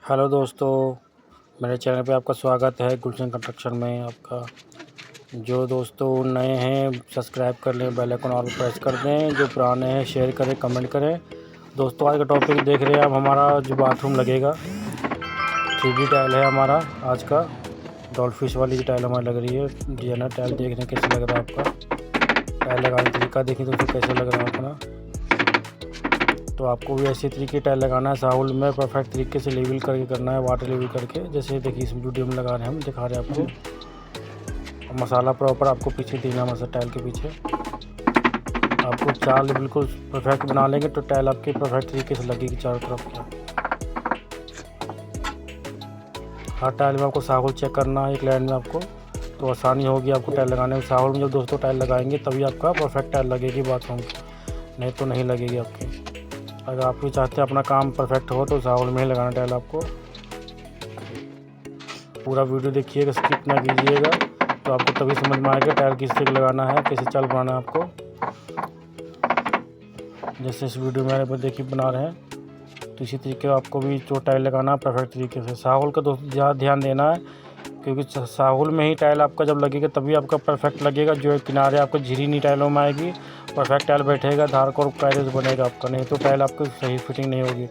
Hello दोस्तों, मेरे channel पे आपका स्वागत है। गुलशन कंस्ट्रक्शन में आपका जो दोस्तों नए हैं सब्सक्राइब कर लें, बेल आइकन ऑल प्रेस कर दें। जो पुराने हैं शेयर करें, कमेंट करें। दोस्तों आज का टॉपिक देख रहे हैं आप, हमारा जो बाथरूम लगेगा 3D टाइल है हमारा आज का। डॉलफिश वाली टाइल हमारी लग रही है। डिजाइनर टाइल देखने कैसे लग रहा है आपका। टाइल लगाने का तरीका देखिए दोस्तों कैसे लग रहा है अपना। तो आपको भी ऐसे तरीके टाइल लगाना है साहुल में, परफेक्ट तरीके से लेवल करके करना है, वाटर लेवल करके। जैसे देखिए इस वीडियो में लगा रहे हैं, हम दिखा रहे हैं आपको। और मसाला प्रॉपर आपको पीछे देना, मसाला टाइल के पीछे। आपको चाल बिल्कुल परफेक्ट बना लेंगे तो टाइल आपके परफेक्ट तरीके से लगेगी चारों तरफ की। हर टाइल में आपको साहुल चेक करना है एक लाइन में आपको, तो आसानी होगी आपको टाइल लगाने में। साहुल में जब दोस्तों टाइल लगाएंगे तभी आपका परफेक्ट टाइल लगेगी बाथरूम की, नहीं तो नहीं लगेगी आपकी। अगर आप भी चाहते हैं अपना काम परफेक्ट हो तो साहुल में ही लगाना टाइल आपको। पूरा वीडियो देखिएगा, स्किप ना कीजिएगा, तो आपको तभी समझ में आएगा टाइल किस तरीके लगाना है, कैसे चाल बनाना है आपको। जैसे इस वीडियो में मेरे देखिए बना रहे हैं, तो इसी तरीके आपको भी जो टाइल लगाना है परफेक्ट तरीके से। साहुल का दोस्त ज़्यादा ध्यान देना है, क्योंकि साहुल में ही टाइल आपका जब लगेगा तभी आपका परफेक्ट लगेगा। जो किनारे आपको झिरी टाइलों में आएगी, परफेक्ट टाइल बैठेगा, धार और कैरेज बनेगा आपका, नहीं तो टाइल आपको सही फिटिंग नहीं होगी।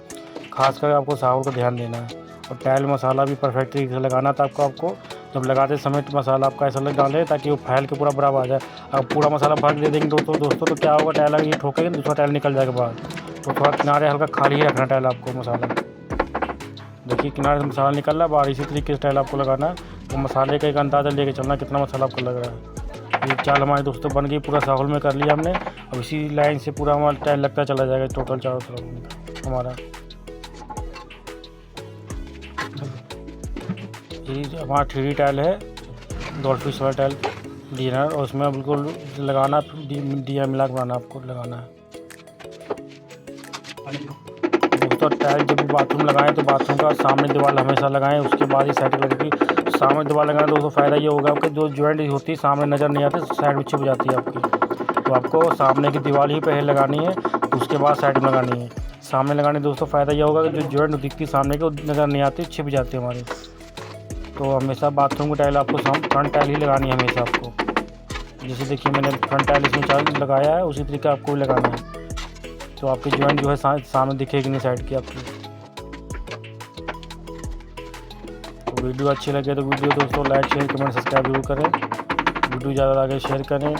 खासकर आपको साहुल को ध्यान देना है। और टाइल मसाला भी परफेक्ट तरीके से लगाना था आपको। जब लगाते समय तो मसाला आपका ऐसा लग डालें ताकि वो फैल के पूरा बराबर आ जाए। अब पूरा मसाला भर दे देंगे दोस्तों तो क्या होगा, टाइल अगर ये ठोकेंगे दूसरा टाइल निकल जाएगा बाहर। तो थोड़ा किनारे हल्का खाली ही रखना टाइल आपको। मसाला देखिए किनारे से मसाला निकल रहा है बाहर, इसी तरीके से टाइल आपको लगाना है। तो मसाले का एक अंदाज़ा लेके चलना कितना मसाला आपको लग रहा है। ये चाल हमारे दोस्तों बन गई, पूरा साहुल में कर लिया हमने। अब इसी लाइन से पूरा हमारा टाइल लगता चला जाएगा टोटल चारों तरफ हमारा। ये हमारा 3D टाइल है, डॉलफिश वाला टाइल डिजाइनर, और उसमें बिल्कुल लगाना दिया मिला के बनाना आपको लगाना है दोस्तों। टाइल जब भी बाथरूम लगाएं तो बाथरूम का सामने दीवार हमेशा लगाएं, उसके बाद ही साइड लगेगी। सामने दीवार लगाना दोस्तों फ़ायदा ये होगा कि जो जॉइंट होती है सामने नज़र नहीं आती, साइड में छिप जाती है आपकी। तो आपको सामने की दीवार ही पहले लगानी है, उसके बाद साइड में लगानी है। सामने लगाने दोस्तों फ़ायदा ये होगा कि जो जॉइंट दिखती सामने की नज़र नहीं आती, छिप जाती है हमारी। तो हमेशा बाथरूम की टाइल आपको फ्रंट टाइल ही लगानी है हमेशा आपको। जैसे देखिए मैंने फ्रंट टाइल इसमें टाइल लगाया है, उसी तरीके आपको भी लगाना है। तो आपकी जॉइंट जो है सामने दिखेगी नहीं साइड की आपकी। तो वीडियो अच्छी लगे तो वीडियो दोस्तों लाइक शेयर कमेंट सब्सक्राइब जरूर करें। वीडियो ज़्यादा आगे शेयर करें।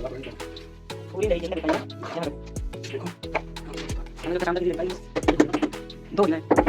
पूरी नहीं जल्दी बताइए क्या है हम लोग सामने दिखाइए 2 मिनट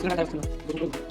Sudah ada sudah.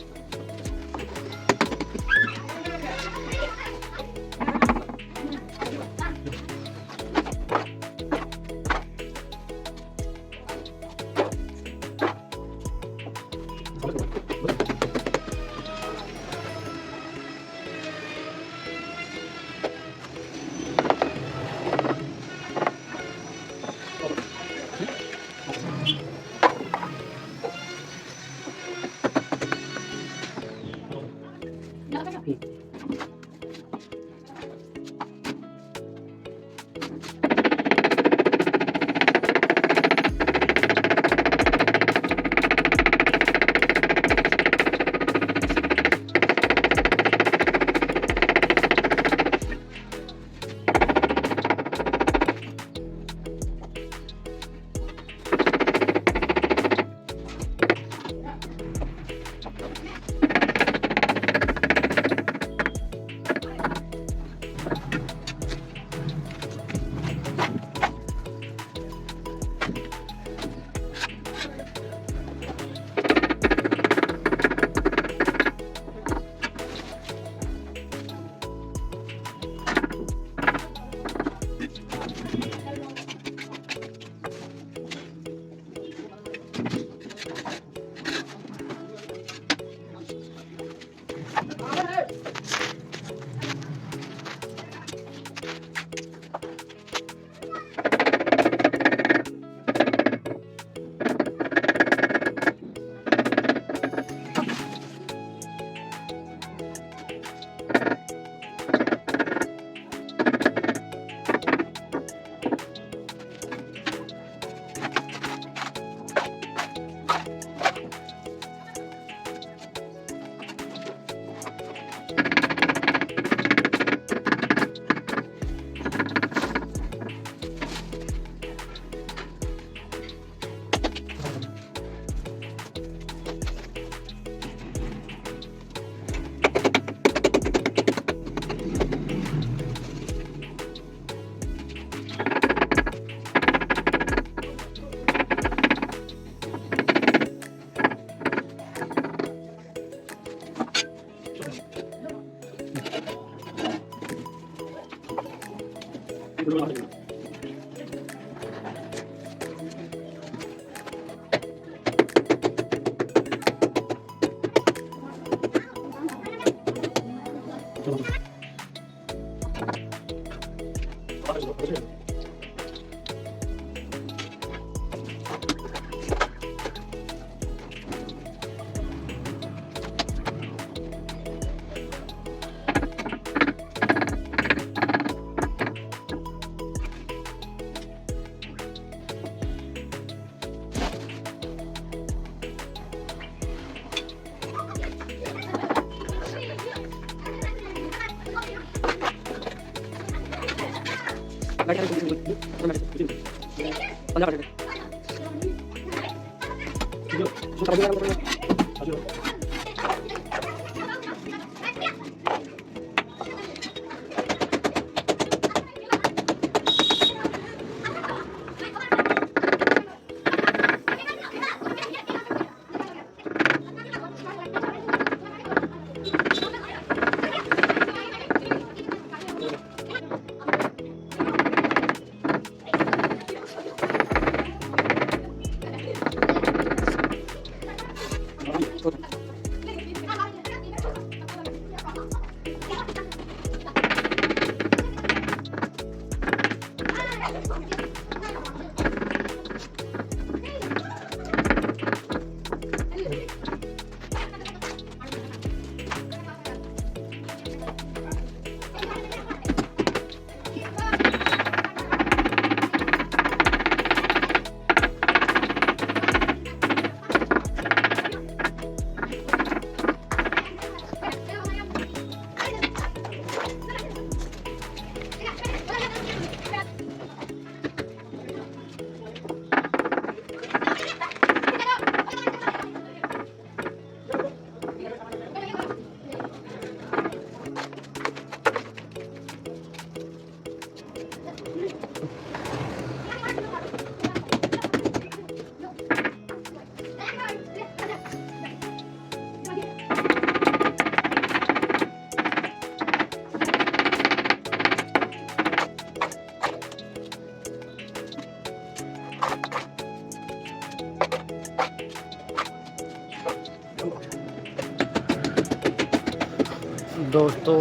दोस्तों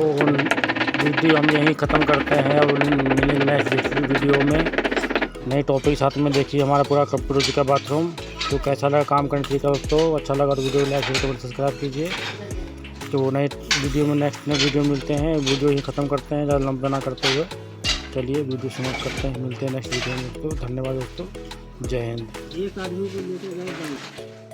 वीडियो हम यहीं ख़त्म करते हैं और मिलेंगे नेक्स्ट वीडियो में नए टॉपिक साथ में। देखिए हमारा पूरा कंप्यूटर जी का बाथरूम, तो कैसा लगा काम करने तरीका दोस्तों। अच्छा लगा तो video like share comment subscribe कीजिए। तो नए वीडियो में नेक्स्ट वीडियो मिलते हैं। वीडियो यहीं ख़त्म करते हैं ज़्यादा लंबा ना करते हुए। चलिए वीडियो समाप्त करते हैं, मिलते हैं नेक्स्ट वीडियो में दोस्तों। धन्यवाद दोस्तों, जय हिंद। एक आदमी को लेकर गए